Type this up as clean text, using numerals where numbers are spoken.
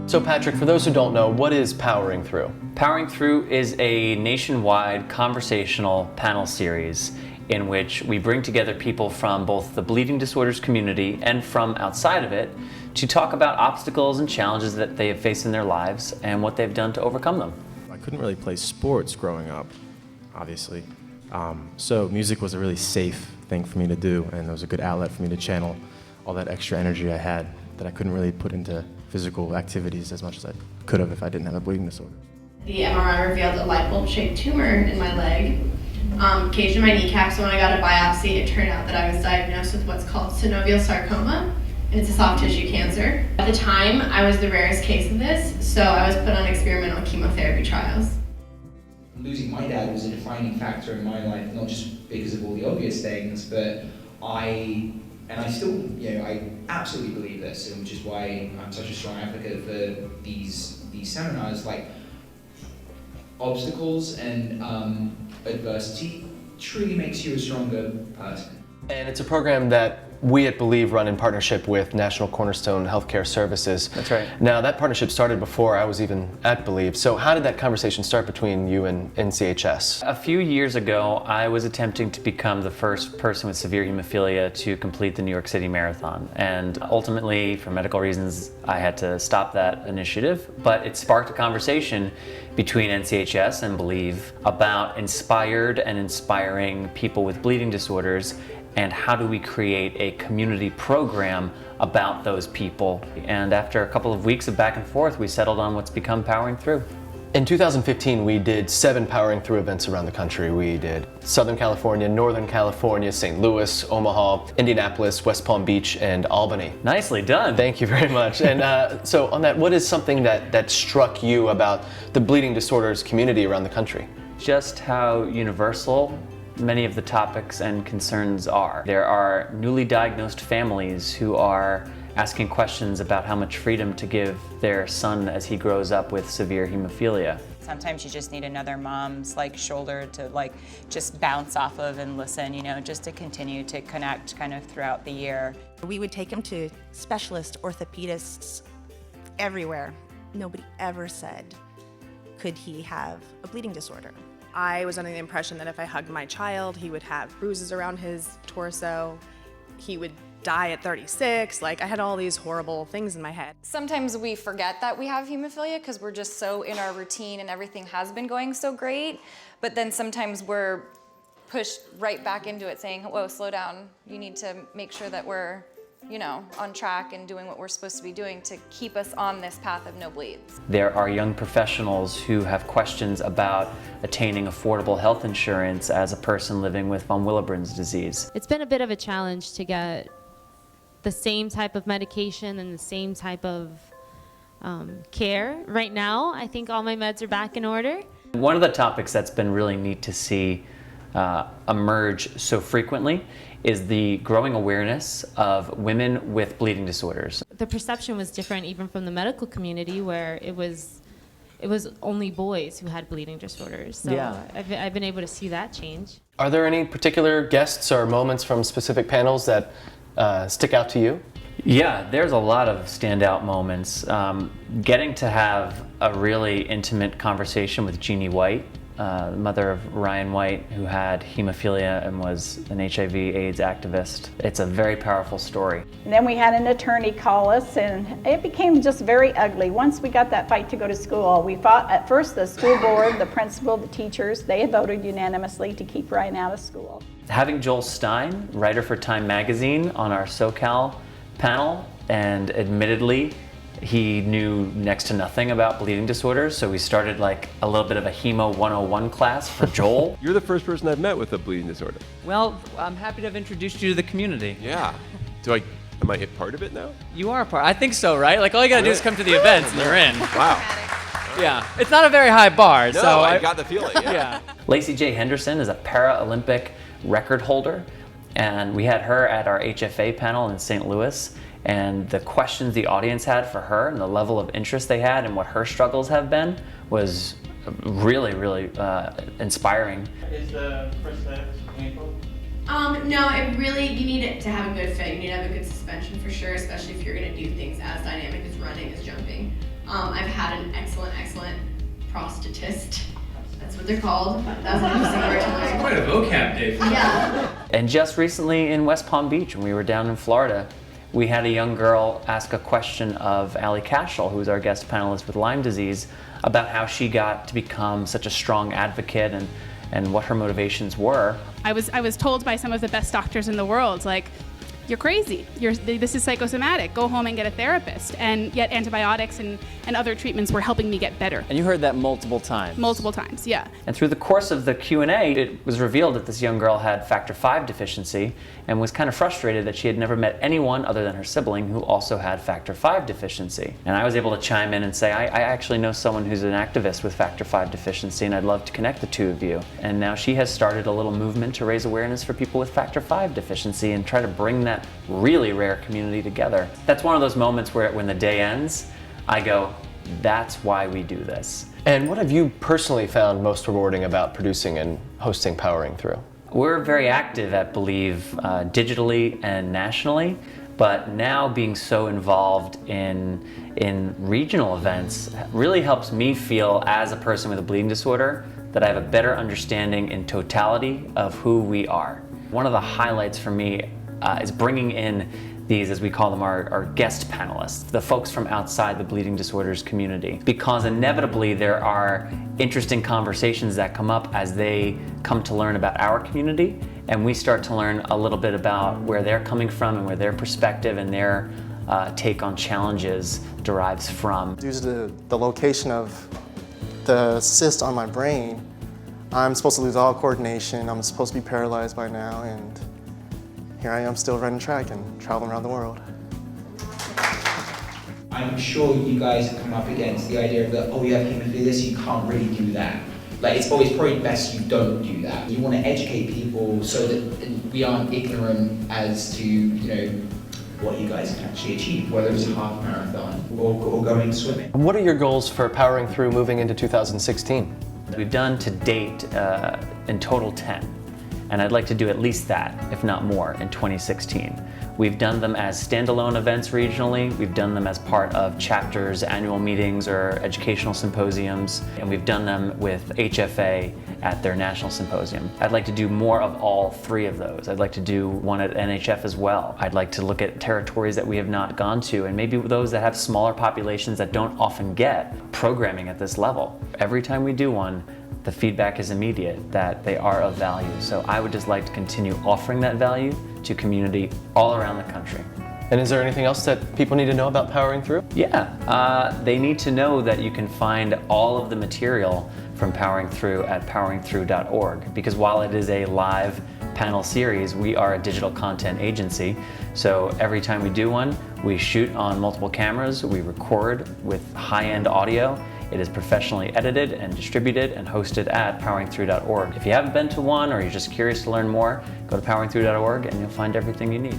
So Patrick, for those who don't know, what is Powering Through? Powering Through is a nationwide conversational panel series in which we bring together people from both the bleeding disorders community and from outside of it to talk about obstacles and challenges that they have faced in their lives and what they've done to overcome them. I couldn't really play sports growing up, obviously. So music was a really safe thing for me to do, and it was a good outlet for me to channel all that extra energy I had that I couldn't really put into physical activities as much as I could have if I didn't have a bleeding disorder. The MRI revealed a light bulb-shaped tumor in my leg, caged in my kneecap, so when I got a biopsy, it turned out that I was diagnosed with what's called synovial sarcoma, and it's a soft tissue cancer. At the time, I was the rarest case of this, so I was put on experimental chemotherapy trials. Losing my dad was a defining factor in my life, not just because of all the obvious things, but I still, I absolutely believe this, and which is why I'm such a strong advocate for these seminars. Like, obstacles and adversity truly makes you a stronger person. And it's a program that we at Believe run in partnership with National Cornerstone Healthcare Services. That's right. Now that partnership started before I was even at Believe. So how did that conversation start between you and NCHS? A few years ago, I was attempting to become the first person with severe hemophilia to complete the New York City Marathon. And ultimately, for medical reasons, I had to stop that initiative. But it sparked a conversation between NCHS and Believe about inspired and inspiring people with bleeding disorders, and how do we create a community program about those people. And after a couple of weeks of back and forth, we settled on what's become Powering Through. In 2015, we did 7 Powering Through events around the country. We did Southern California, Northern California, St. Louis, Omaha, Indianapolis, West Palm Beach, and Albany. Nicely done. Thank you very much. And so on that, what is something that struck you about the bleeding disorders community around the country? Just how universal many of the topics and concerns are. There are newly diagnosed families who are asking questions about how much freedom to give their son as he grows up with severe hemophilia. Sometimes you just need another mom's shoulder to just bounce off of and listen, just to continue to connect kind of throughout the year. We would take him to specialist orthopedists everywhere. Nobody ever said, could he have a bleeding disorder? I was under the impression that if I hugged my child, he would have bruises around his torso, he would die at 36. I had all these horrible things in my head. Sometimes we forget that we have hemophilia because we're just so in our routine and everything has been going so great. But then sometimes we're pushed right back into it saying, whoa, slow down. You need to make sure that we're, on track and doing what we're supposed to be doing to keep us on this path of no bleeds. There are young professionals who have questions about attaining affordable health insurance as a person living with von Willebrand's disease. It's been a bit of a challenge to get the same type of medication and the same type of care. Right now, I think all my meds are back in order. One of the topics that's been really neat to see emerge so frequently is the growing awareness of women with bleeding disorders. The perception was different even from the medical community, where it was only boys who had bleeding disorders. So yeah. I've been able to see that change. Are there any particular guests or moments from specific panels that stick out to you? Yeah, there's a lot of standout moments. Getting to have a really intimate conversation with Jeanie White, the mother of Ryan White, who had hemophilia and was an HIV/AIDS activist. It's a very powerful story. And then we had an attorney call us, and it became just very ugly. Once we got that fight to go to school, we fought at first the school board, the principal, the teachers. They had voted unanimously to keep Ryan out of school. Having Joel Stein, writer for Time magazine, on our SoCal panel, and admittedly, he knew next to nothing about bleeding disorders, so we started a little bit of a Hemo 101 class for Joel. You're the first person I've met with a bleeding disorder. Well, I'm happy to have introduced you to the community. Yeah. Am I a part of it now? You are a part. I think so, right? All you gotta do is come to the events and you're in. Wow. Yeah. It's not a very high bar, No, so I got the feeling, yeah. Lacey Jai Henderson is a Paralympic record holder, and we had her at our HFA panel in St. Louis. And the questions the audience had for her and the level of interest they had and what her struggles have been was really, really inspiring. Is the prosthetics painful? No, you need it to have a good fit. You need to have a good suspension for sure, especially if you're going to do things as dynamic as running, as jumping. I've had an excellent prosthetist. That's what they're called. That was an interesting word to learn. Quite a vocab day for you. Yeah. And just recently in West Palm Beach, when we were down in Florida, we had a young girl ask a question of Allie Cashel, who was our guest panelist with Lyme disease, about how she got to become such a strong advocate and what her motivations were. I was told by some of the best doctors in the world, like, you're crazy. This is psychosomatic. Go home and get a therapist. And yet antibiotics and other treatments were helping me get better. And you heard that multiple times. Multiple times, yeah. And through the course of the Q&A, it was revealed that this young girl had factor V deficiency and was kind of frustrated that she had never met anyone other than her sibling who also had factor V deficiency. And I was able to chime in and say, I actually know someone who's an activist with factor V deficiency, and I'd love to connect the two of you. And now she has started a little movement to raise awareness for people with factor V deficiency and try to bring that really rare community together. That's one of those moments where when the day ends, I go, that's why we do this. And what have you personally found most rewarding about producing and hosting Powering Through? We're very active at Believe digitally and nationally, but now being so involved in regional events really helps me feel, as a person with a bleeding disorder, that I have a better understanding in totality of who we are. One of the highlights for me is bringing in these, as we call them, our guest panelists, the folks from outside the bleeding disorders community, because inevitably there are interesting conversations that come up as they come to learn about our community, and we start to learn a little bit about where they're coming from and where their perspective and their take on challenges derives from. Due to the location of the cyst on my brain, I'm supposed to lose all coordination. I'm supposed to be paralyzed by now, and here I am still running track and traveling around the world. I'm sure you guys have come up against the idea that, oh, you have haemophilia, so you can't really do that. Like, it's probably best you don't do that. You want to educate people so that we aren't ignorant as to, you know, what you guys can actually achieve, whether it's a half marathon or going swimming. What are your goals for Powering Through moving into 2016? We've done to date in total 10. And I'd like to do at least that, if not more, in 2016. We've done them as standalone events regionally. We've done them as part of chapters, annual meetings, or educational symposiums. And we've done them with HFA at their national symposium. I'd like to do more of all three of those. I'd like to do one at NHF as well. I'd like to look at territories that we have not gone to, and maybe those that have smaller populations that don't often get programming at this level. Every time we do one, the feedback is immediate that they are of value. So I would just like to continue offering that value to community all around the country. And is there anything else that people need to know about Powering Through? Yeah, they need to know that you can find all of the material from Powering Through at poweringthrough.org, because while it is a live panel series, we are a digital content agency. So every time we do one, we shoot on multiple cameras, we record with high-end audio. It is professionally edited and distributed and hosted at poweringthrough.org. If you haven't been to one or you're just curious to learn more, go to poweringthrough.org and you'll find everything you need.